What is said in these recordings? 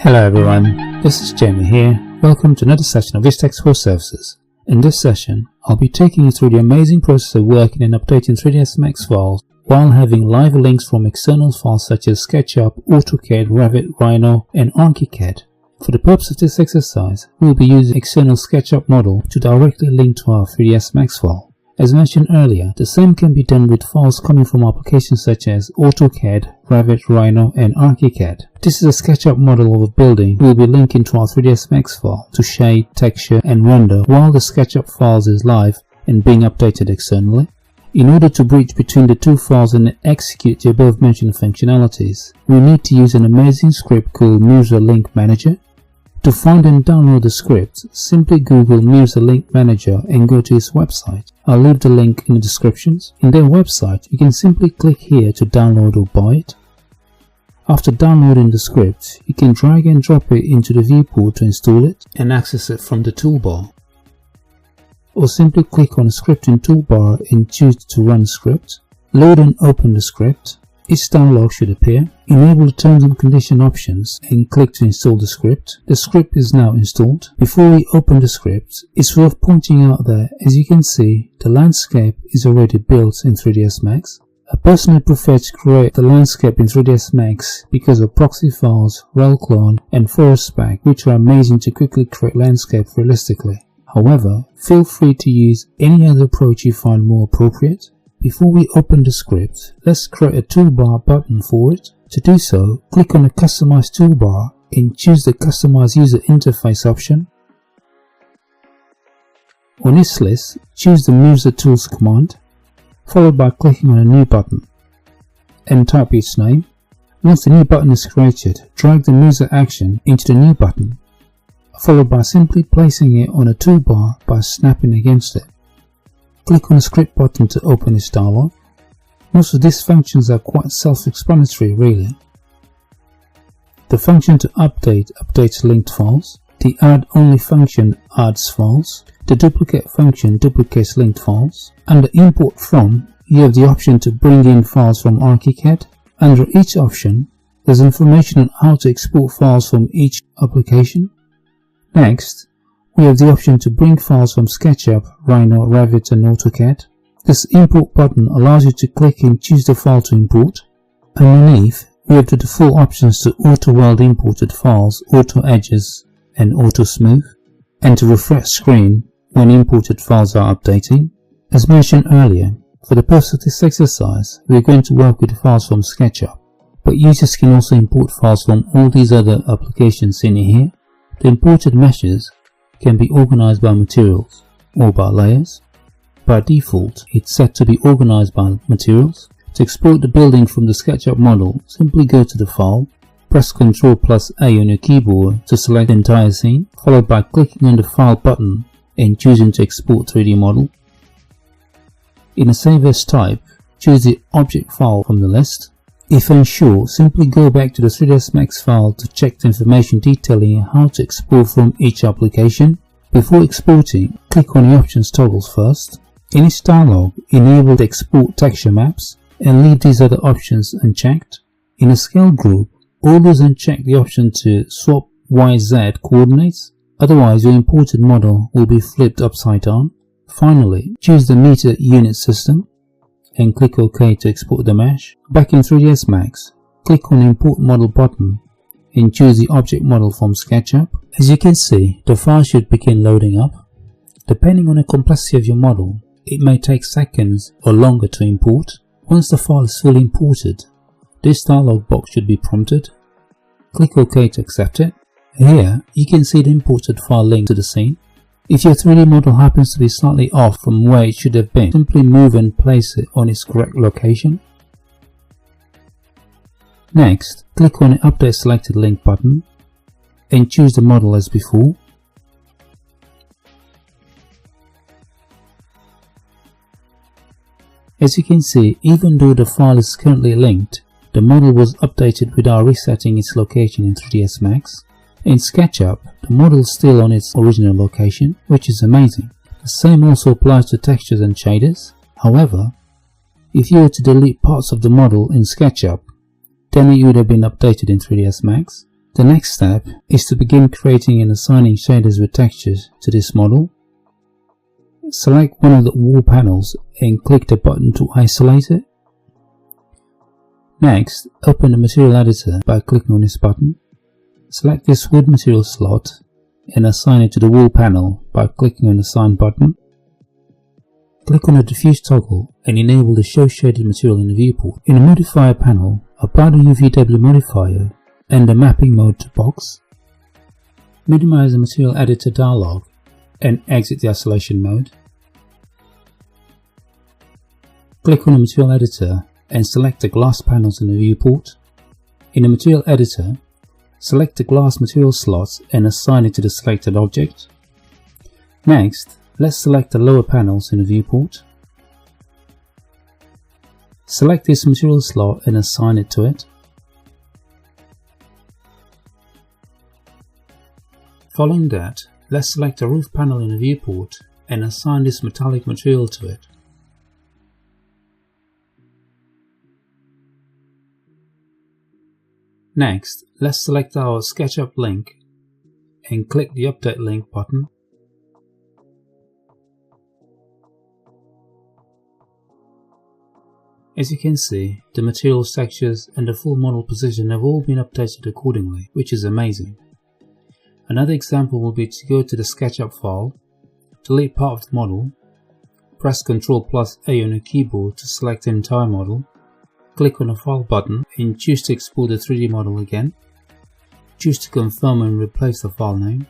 Hello everyone, this is Jamie here. Welcome to another session of VisTex for Services. In this session, I'll be taking you through the amazing process of working and updating 3ds Max files while having live links from external files such as SketchUp, AutoCAD, Revit, Rhino, and ArchiCAD. For the purpose of this exercise, we'll be using external SketchUp model to directly link to our 3ds Max file. As mentioned earlier, the same can be done with files coming from applications such as AutoCAD, Revit, Rhino, and ArchiCAD. This is a SketchUp model of a building. We'll be linking to our 3ds Max file to shade, texture, and render while the SketchUp files is live and being updated externally. In order to bridge between the two files and execute the above mentioned functionalities, we need to use an amazing script called Mirza Link Manager. To find and download the script, simply Google Mirza Link Manager and go to its website. I'll leave the link in the descriptions. In their website, you can simply click here to download or buy it. After downloading the script, you can drag and drop it into the viewport to install it and access it from the toolbar. Or simply click on the scripting toolbar and choose to run script. Load and open the script. Each dialog should appear. Enable the terms and condition options and click to install the script. The script is now installed. Before we open the script, it's worth pointing out that, as you can see, the landscape is already built in 3ds Max. I personally prefer to create the landscape in 3ds Max because of proxy files, RelClone, and Forest Pack, which are amazing to quickly create landscape realistically. However, feel free to use any other approach you find more appropriate. Before we open the script, let's create a toolbar button for it. To do so, click on the Customize toolbar and choose the Customize User Interface option. On this list, choose the Mirza Tools command, followed by clicking on a new button, and type its name. Once the new button is created, drag the Mirza action into the new button, followed by simply placing it on a toolbar by snapping against it. Click on the script button to open this dialog. Most of these functions are quite self-explanatory really. The function to update updates linked files. The add only function adds files. The duplicate function duplicates linked files. Under import from, you have the option to bring in files from ArchiCAD. Under each option, there's information on how to export files from each application. Next, we have the option to bring files from SketchUp, Rhino, Revit, and AutoCAD. This import button allows you to click and choose the file to import. Underneath, we have the default options to auto-weld imported files, auto-edges, and auto-smooth, and to refresh screen when imported files are updating. As mentioned earlier, for the purpose of this exercise, we are going to work with files from SketchUp, but users can also import files from all these other applications seen here. The imported meshes can be organized by materials or by layers. By default, it's set to be organized by materials. To export the building from the SketchUp model, simply go to the file, press Ctrl+A on your keyboard to select the entire scene, followed by clicking on the file button and choosing to export 3D model. In the Save As type, choose the object file from the list. If unsure, simply go back to the 3ds Max file to check the information detailing how to export from each application. Before exporting, click on the options toggles first. In each dialog, enable the export texture maps and leave these other options unchecked. In a scale group, always uncheck the option to swap YZ coordinates, otherwise your imported model will be flipped upside down. Finally, choose the meter unit system and click OK to export the mesh. Back in 3ds Max, click on the Import Model button and choose the object model from SketchUp. As you can see, the file should begin loading up. Depending on the complexity of your model, it may take seconds or longer to import. Once the file is fully imported, this dialog box should be prompted. Click OK to accept it. Here, you can see the imported file linked to the scene. If your 3D model happens to be slightly off from where it should have been, simply move and place it on its correct location. Next, click on the Update Selected Link button and choose the model as before. As you can see, even though the file is currently linked, the model was updated without resetting its location in 3ds Max. In SketchUp, the model is still on its original location, which is amazing. The same also applies to textures and shaders. However, if you were to delete parts of the model in SketchUp, then it would have been updated in 3ds Max. The next step is to begin creating and assigning shaders with textures to this model. Select one of the wall panels and click the button to isolate it. Next, open the material editor by clicking on this button. Select this wood material slot and assign it to the wall panel by clicking on the Assign button. Click on the diffuse toggle and enable the Show Shaded Material in the viewport. In the modifier panel, apply the UVW modifier and the mapping mode to box. Minimize the material editor dialog and exit the isolation mode. Click on the material editor and select the glass panels in the viewport. In the material editor, select the glass material slots and assign it to the selected object. Next, let's select the lower panels in the viewport. Select this material slot and assign it to it. Following that, let's select the roof panel in the viewport and assign this metallic material to it. Next, let's select our SketchUp link and click the Update Link button. As you can see, the materials, textures and the full model position have all been updated accordingly, which is amazing. Another example will be to go to the SketchUp file, delete part of the model, press Ctrl+A on your keyboard to select the entire model, click on the File button and choose to export the 3D model again. Choose to confirm and replace the file name.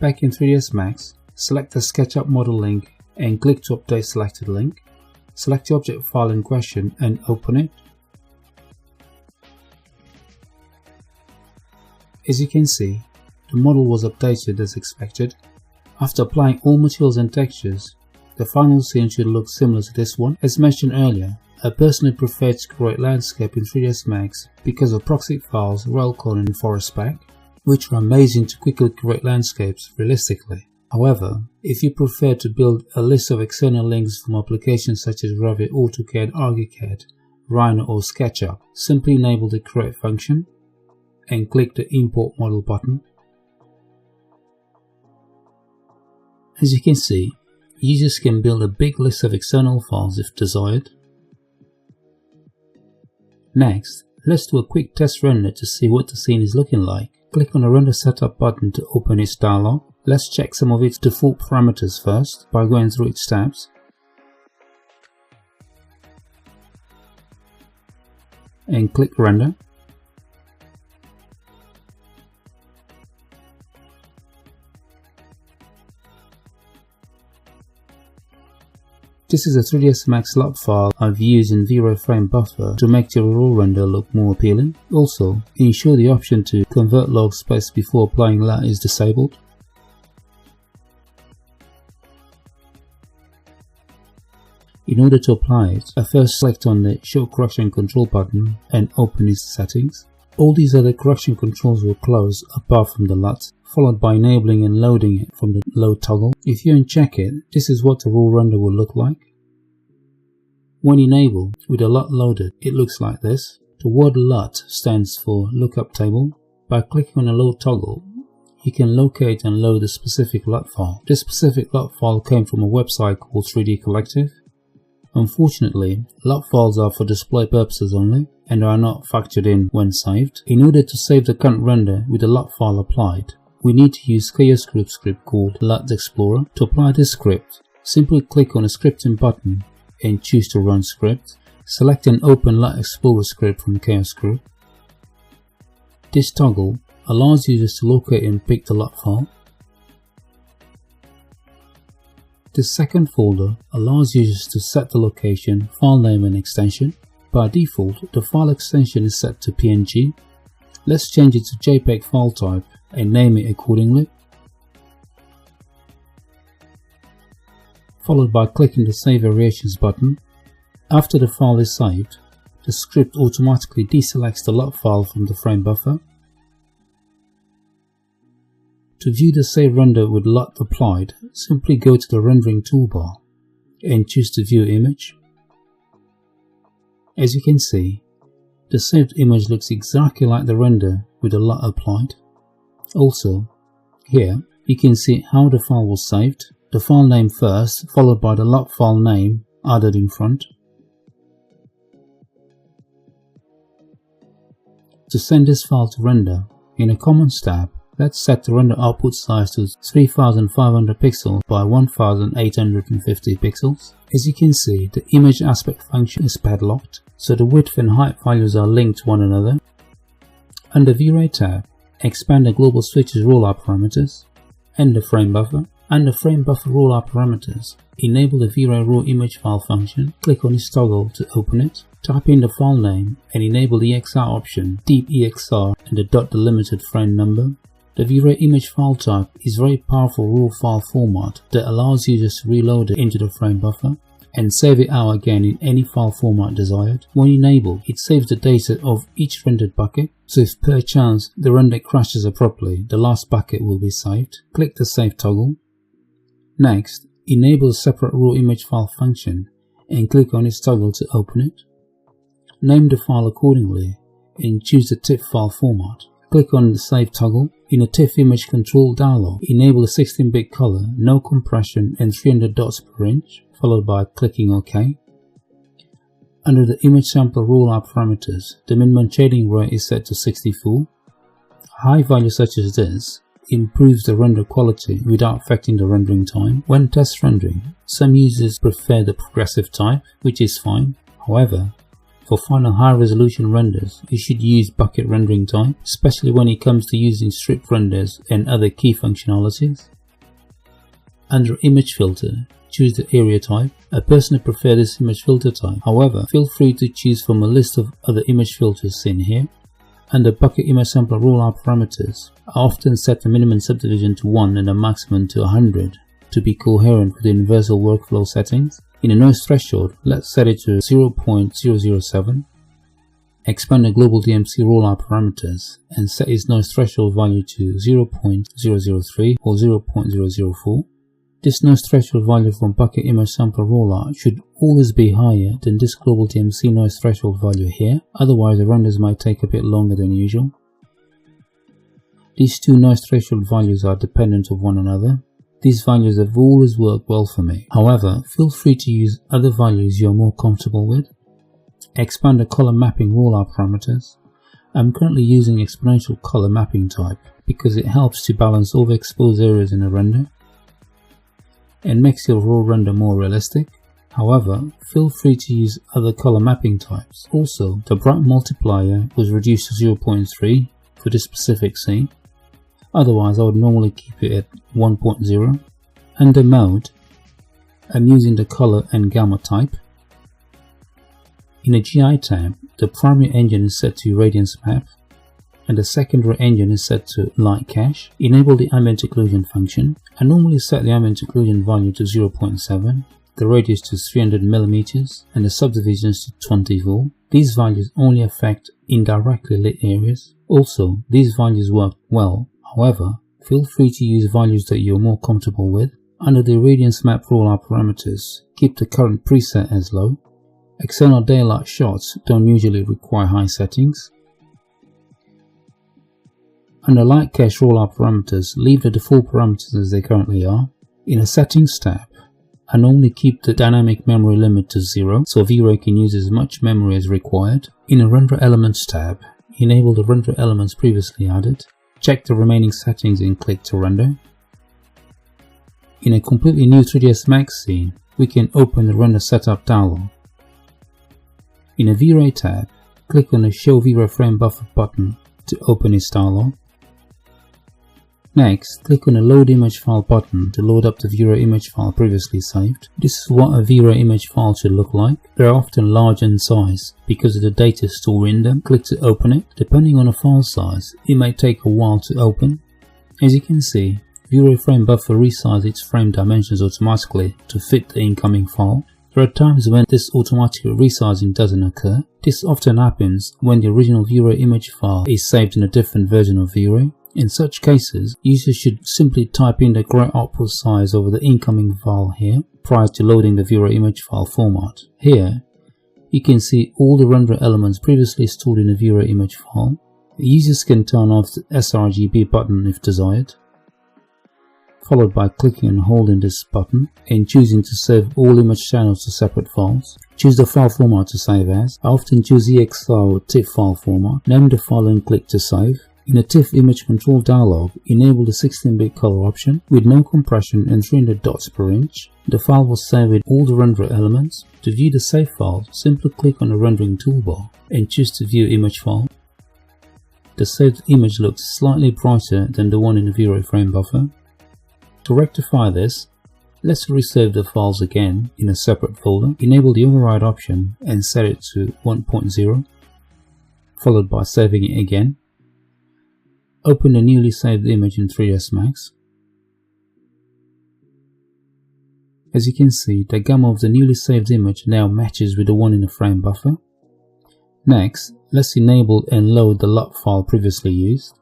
Back in 3ds Max, select the SketchUp model link and click to update selected link. Select the object file in question and open it. As you can see, the model was updated as expected. After applying all materials and textures, the final scene should look similar to this one. As mentioned earlier, I personally prefer to create landscape in 3ds Max because of proxy files, Railcon and Forest Pack, which are amazing to quickly create landscapes realistically. However, if you prefer to build a list of external links from applications such as Revit, AutoCAD, ArchiCAD, Rhino or SketchUp, simply enable the Create function and click the Import Model button. As you can see, users can build a big list of external files if desired. Next, let's do a quick test render to see what the scene is looking like. Click on the Render Setup button to open its dialog. Let's check some of its default parameters first by going through its tabs. And click Render. This is a 3ds Max LUT file I've used in VRFrame buffer to make the raw render look more appealing. Also, ensure the option to convert log space before applying LUT is disabled. In order to apply it, I first select on the Show Correction Control button and open its settings. All these other correction controls will close apart from the LUT, followed by enabling and loading it from the Load toggle. If you uncheck it, this is what the raw render will look like. When enabled, with the LUT loaded, it looks like this. The word LUT stands for Lookup Table. By clicking on the Load toggle, you can locate and load a specific LUT file. This specific LUT file came from a website called 3D Collective. Unfortunately, LUT files are for display purposes only and are not factored in when saved. In order to save the current render with the LUT file applied, we need to use ChaosScript script called LUT Explorer. To apply this script, simply click on the scripting button and choose to run script. Select an open LUT Explorer script from ChaosScript. This toggle allows users to locate and pick the LUT file. The second folder allows users to set the location, file name and extension. By default, the file extension is set to PNG. Let's change it to JPEG file type and name it accordingly. Followed by clicking the Save Variations button. After the file is saved, the script automatically deselects the LUT file from the frame buffer. To view the save render with LUT applied, simply go to the rendering toolbar and choose to view image. As you can see, The saved image looks exactly like the render with the LUT applied. Also, here you can see how the file was saved. The file name first, followed by the LUT file name added in front. To send this file to render, in a Commons tab, let's set the render output size to 3500 pixels by 1850 pixels. As you can see, the image aspect function is padlocked, so the width and height values are linked to one another. Under V-Ray tab, expand the global switches rollout parameters, and the frame buffer, and the frame buffer rollout parameters. Enable the V-Ray raw image file function, click on this toggle to open it, type in the file name and enable the EXR option, deep EXR and the dot delimited frame number. The V-Ray image file type is a very powerful raw file format that allows users to reload it into the frame buffer and save it out again in any file format desired. When enabled, it saves the data of each rendered bucket, so if per chance the render crashes abruptly, the last bucket will be saved. Click the Save toggle. Next, enable the separate raw image file function and click on this toggle to open it. Name the file accordingly and choose the TIFF file format. Click on the Save toggle. In the TIFF image control dialog, enable the 16-bit color, no compression and 300 dots per inch, followed by clicking OK. Under the image sampler rollout parameters, the minimum shading rate is set to 64. A high value such as this improves the render quality without affecting the rendering time. When test rendering, some users prefer the progressive type, which is fine. However, for final high resolution renders, you should use bucket rendering type, especially when it comes to using strip renders and other key functionalities. Under image filter, choose the area type. I personally prefer this image filter type. However, feel free to choose from a list of other image filters seen here. Under bucket image sampler rollout parameters, I often set the minimum subdivision to 1 and the maximum to 100 to be coherent with the universal workflow settings. In the noise threshold, let's set it to 0.007. Expand the global DMC rollout parameters and set its noise threshold value to 0.003 or 0.004. This noise threshold value from bucket image sampler rollout should always be higher than this global DMC noise threshold value here, otherwise the renders might take a bit longer than usual. These two noise threshold values are dependent of one another. These values have always worked well for me. However, feel free to use other values you are more comfortable with. Expand the color mapping rollout parameters. I'm currently using exponential color mapping type because it helps to balance overexposed areas in a render and makes your raw render more realistic. However, feel free to use other color mapping types. Also, the bright multiplier was reduced to 0.3 for this specific scene. Otherwise, I would normally keep it at 1.0. Under mode, I'm using the color and gamma type. In the GI tab, the primary engine is set to radiance map and the secondary engine is set to light cache. Enable the ambient occlusion function. I normally set the ambient occlusion value to 0.7, the radius to 300 mm and the subdivisions to 24. These values only affect indirectly lit areas. Also, these values work well. However, feel free to use values that you're more comfortable with. Under the radiance map rollout parameters, keep the current preset as low. External daylight shots don't usually require high settings. Under light cache rollout parameters, leave the default parameters as they currently are. In a settings tab, I normally keep the dynamic memory limit to 0 so V-Ray can use as much memory as required. In a render elements tab, enable the render elements previously added. Check the remaining settings and click to render. In a completely new 3ds Max scene, we can open the render setup dialog. In a V-Ray tab, click on the Show V-Ray Frame Buffer button to open its dialog. Next, click on the Load Image File button to load up the V-Ray image file previously saved. This is what a V-Ray image file should look like. They are often large in size because of the data stored in them. Click to open it. Depending on the file size, it may take a while to open. As you can see, V-Ray Frame Buffer resizes its frame dimensions automatically to fit the incoming file. There are times when this automatic resizing doesn't occur. This often happens when the original V-Ray image file is saved in a different version of V-Ray. In such cases, users should simply type in the correct output size over the incoming file here prior to loading the V-Ray image file format. Here, you can see all the render elements previously stored in a V-Ray image file. Users can turn off the sRGB button if desired, followed by clicking and holding this button and choosing to save all image channels to separate files. Choose the file format to save as. I often choose EXR or TIFF file format. Name the file and click to save. In the TIFF image control dialog, enable the 16-bit color option with no compression and 300 dots per inch. The file will save with all the render elements. To view the save file, simply click on the rendering toolbar and choose to view image file. The saved image looks slightly brighter than the one in the V-Ray frame buffer. To rectify this, let's resave the files again in a separate folder. Enable the override option and set it to 1.0, followed by saving it again. Open the newly saved image in 3ds Max. As you can see, the gamma of the newly saved image now matches with the one in the frame buffer. Next, let's enable and load the LUT file previously used.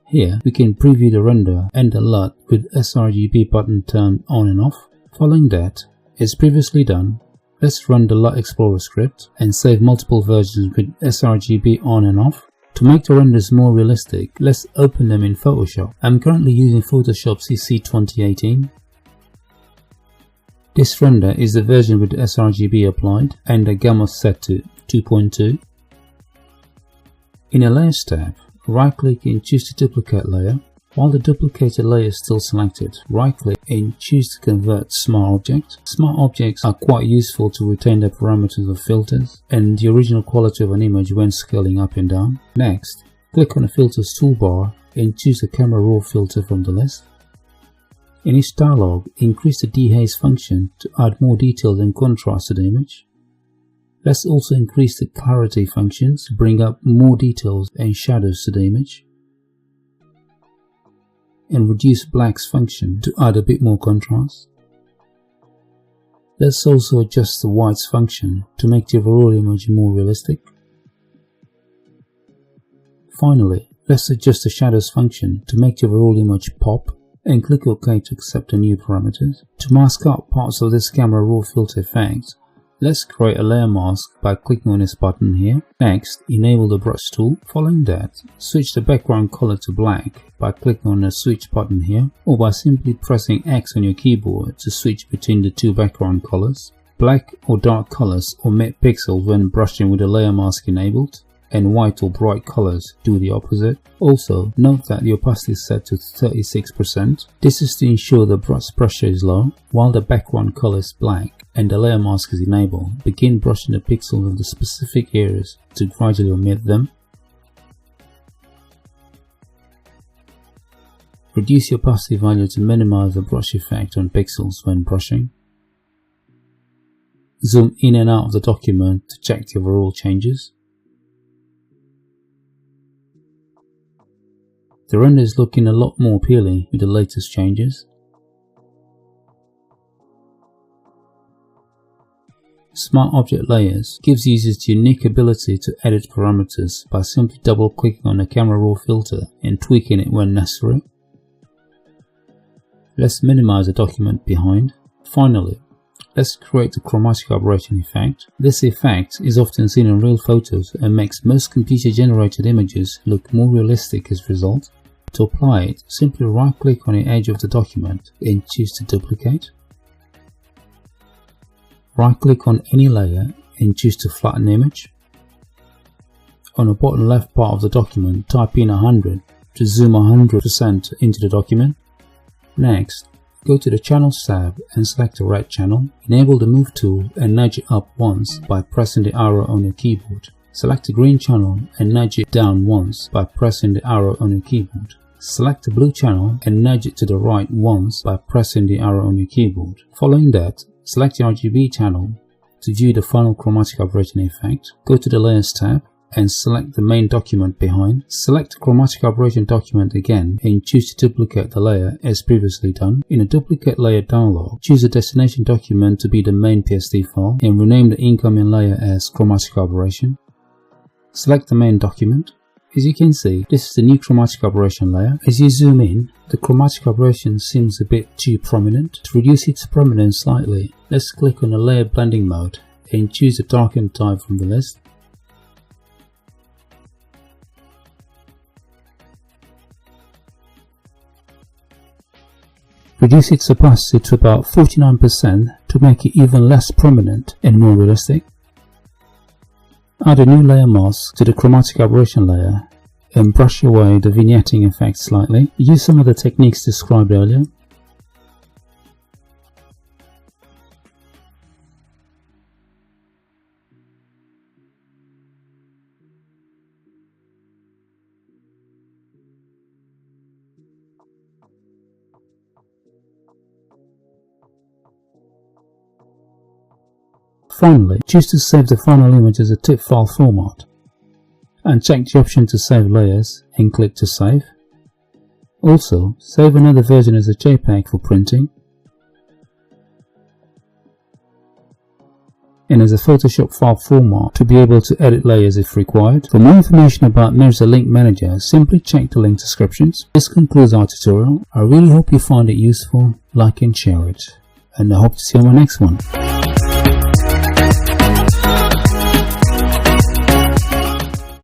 Here, we can preview the render and the LUT with sRGB button turned on and off. Following that, as previously done, let's run the LUT Explorer script and save multiple versions with sRGB on and off. To make the renders more realistic, let's open them in Photoshop. I'm currently using Photoshop CC 2018. This render is the version with sRGB applied and the gamma set to 2.2. In a Layers tab, right-click and choose to duplicate layer. While the duplicated layer is still selected, right-click and choose to convert Smart Object. Smart Objects are quite useful to retain the parameters of filters and the original quality of an image when scaling up and down. Next, click on the Filters toolbar and choose the Camera Raw filter from the list. In each dialog, increase the dehaze function to add more details and contrast to the image. Let's also increase the clarity functions to bring up more details and shadows to the image. And reduce blacks function to add a bit more contrast. Let's also adjust the whites function to make the overall image more realistic. Finally, let's adjust the shadows function to make the overall image pop and click OK to accept the new parameters. To mask out parts of this Camera Raw filter effect, let's create a layer mask by clicking on this button here. Next, enable the brush tool. Following that, switch the background color to black by clicking on the switch button here, or by simply pressing X on your keyboard to switch between the two background colors. Black or dark colors omit pixels when brushing with the layer mask enabled, and white or bright colors do the opposite. Also, note that the opacity is set to 36%. This is to ensure the brush pressure is low, while the background color is black and the layer mask is enabled. Begin brushing the pixels of the specific areas to gradually omit them. Reduce the opacity value to minimize the brush effect on pixels when brushing. Zoom in and out of the document to check the overall changes. The render is looking a lot more appealing with the latest changes. Smart Object Layers gives users the unique ability to edit parameters by simply double-clicking on the Camera Raw filter and tweaking it when necessary. Let's minimize the document behind. Finally, let's create the chromatic aberration effect. This effect is often seen in real photos and makes most computer-generated images look more realistic as a result. To apply it, simply right-click on the edge of the document and choose to duplicate. Right-click on any layer and choose to flatten the image. On the bottom left part of the document, type in 100 to zoom 100% into the document. Next, go to the Channels tab and select the red channel. Enable the Move tool and nudge it up once by pressing the arrow on your keyboard. Select the green channel and nudge it down once by pressing the arrow on your keyboard. Select the blue channel and nudge it to the right once by pressing the arrow on your keyboard. Following that, select the RGB channel to view the final chromatic aberration effect. Go to the Layers tab and select the main document behind. Select the chromatic aberration document again and choose to duplicate the layer as previously done. In the Duplicate Layer dialog, choose the destination document to be the main PSD file and rename the incoming layer as chromatic aberration. Select the main document As you can see, this is the new chromatic aberration layer. As you zoom in, the chromatic aberration seems a bit too prominent. To reduce its prominence slightly, let's click on the layer blending mode and choose the darken type from the list. Reduce its opacity to about 49% to make it even less prominent and more realistic. Add a new layer mask to the chromatic aberration layer and brush away the vignetting effect slightly. Use some of the techniques described earlier. Finally, choose to save the final image as a TIFF file format, and check the option to save layers and click to save. Also, save another version as a JPEG for printing, and as a Photoshop file format to be able to edit layers if required. For more information about Mirza Link Manager, simply check the link descriptions. This concludes our tutorial. I really hope you find it useful, like and share it, and I hope to see you on my next one.